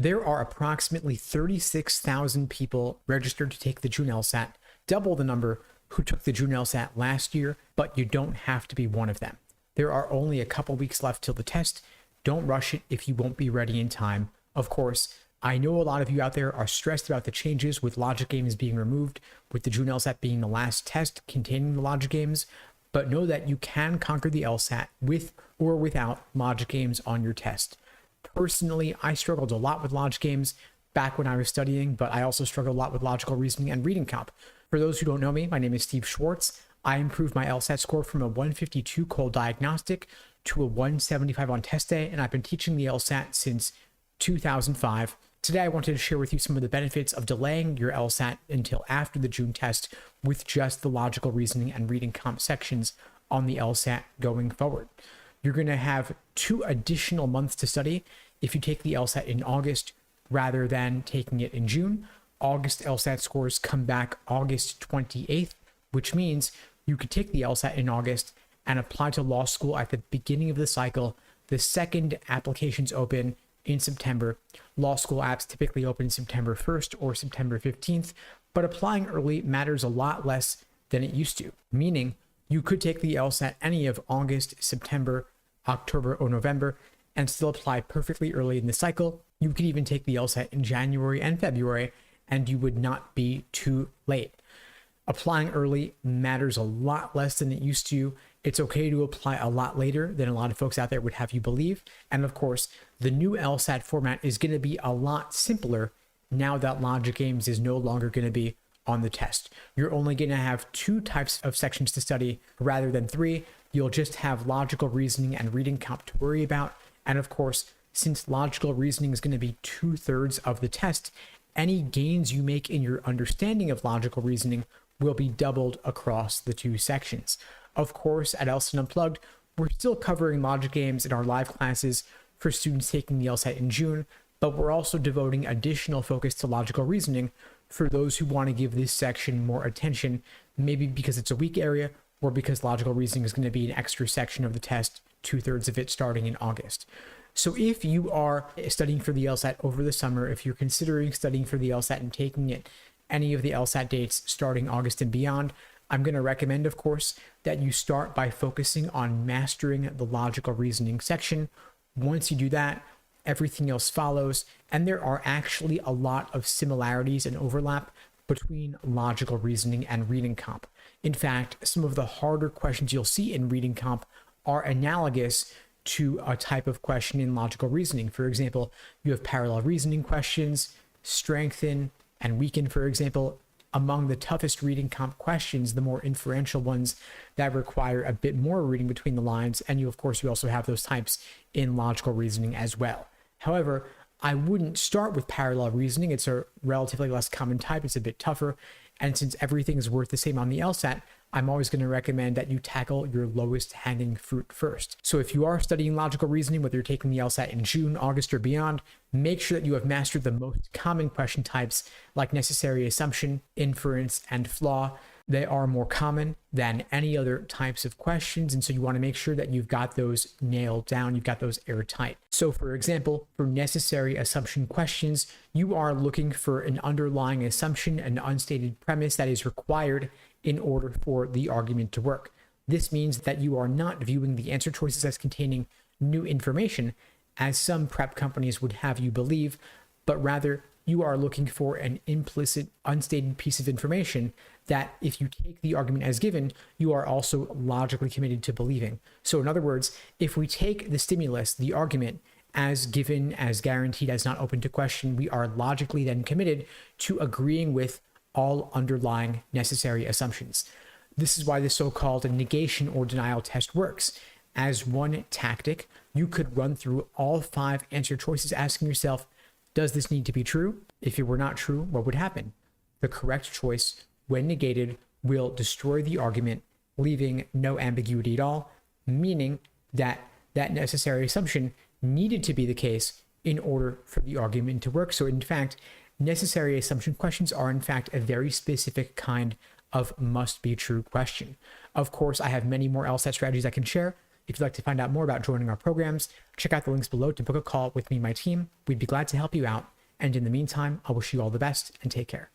There are approximately 36,000 people registered to take the June LSAT, double the number who took the June LSAT last year, but you don't have to be one of them. There are only a couple weeks left till the test. Don't rush it if you won't be ready in time. Of course, I know a lot of you out there are stressed about the changes with logic games being removed, with the June LSAT being the last test containing the logic games, but know that you can conquer the LSAT with or without logic games on your test. Personally, I struggled a lot with logic games back when I was studying, but I also struggled a lot with logical reasoning and reading comp. For those who don't know me, my name is Steve Schwartz. I improved my LSAT score from a 152 cold diagnostic to a 175 on test day, and I've been teaching the LSAT since 2005. Today, I wanted to share with you some of the benefits of delaying your LSAT until after the June test with just the logical reasoning and reading comp sections on the LSAT going forward. You're going to have 2 additional months to study if you take the LSAT in August rather than taking it in June. August LSAT scores come back August 28th, which means you could take the LSAT in August and apply to law school at the beginning of the cycle. The second applications open in September. Law school apps typically open September 1st or September 15th, but applying early matters a lot less than it used to, meaning you could take the LSAT any of August, September, October, or November and still apply perfectly early in the cycle. You could even take the LSAT in January and February and you would not be too late. Applying early matters a lot less than it used to. It's okay to apply a lot later than a lot of folks out there would have you believe. And of course, the new LSAT format is going to be a lot simpler now that logic games is no longer going to be on the test. You're only going to have 2 types of sections to study rather than 3. You'll just have logical reasoning and reading comp to worry about. And of course, since logical reasoning is going to be 2/3 of the test, any gains you make in your understanding of logical reasoning will be doubled across the 2 sections. Of course, at LSAT Unplugged, we're still covering logic games in our live classes for students taking the LSAT in June, but we're also devoting additional focus to logical reasoning for those who want to give this section more attention, maybe because it's a weak area or because logical reasoning is going to be an extra section of the test, 2/3 of it starting in August. So if you are studying for the LSAT over the summer, if you're considering studying for the LSAT and taking it any of the LSAT dates starting August and beyond, I'm going to recommend, of course, that you start by focusing on mastering the logical reasoning section. Once you do that, everything else follows, and there are actually a lot of similarities and overlap between logical reasoning and reading comp. In fact, some of the harder questions you'll see in reading comp are analogous to a type of question in logical reasoning. For example, you have parallel reasoning questions, strengthen and weaken, for example. Among the toughest reading comp questions, the more inferential ones that require a bit more reading between the lines. And you also have those types in logical reasoning as well. However, I wouldn't start with parallel reasoning. It's a relatively less common type. It's a bit tougher. And since everything is worth the same on the LSAT, I'm always going to recommend that you tackle your lowest hanging fruit first. So if you are studying logical reasoning, whether you're taking the LSAT in June, August, or beyond, make sure that you have mastered the most common question types like necessary assumption, inference, and flaw. They are more common than any other types of questions. And so you want to make sure that you've got those nailed down, you've got those airtight. So for example, for necessary assumption questions, you are looking for an underlying assumption, an unstated premise that is required in order for the argument to work. This means that you are not viewing the answer choices as containing new information, as some prep companies would have you believe, but rather you are looking for an implicit, unstated piece of information that if you take the argument as given, you are also logically committed to believing. So in other words, if we take the stimulus, the argument, as given, as guaranteed, as not open to question, we are logically then committed to agreeing with all underlying necessary assumptions. This is why the so-called negation or denial test works. As one tactic, you could run through all 5 answer choices asking yourself, does this need to be true? If it were not true, what would happen? The correct choice, when negated, will destroy the argument, leaving no ambiguity at all, meaning that that necessary assumption needed to be the case in order for the argument to work. So in fact, necessary assumption questions are in fact a very specific kind of must be true question. Of course, I have many more LSAT strategies I can share. If you'd like to find out more about joining our programs, check out the links below to book a call with me and my team. We'd be glad to help you out. And in the meantime, I wish you all the best and take care.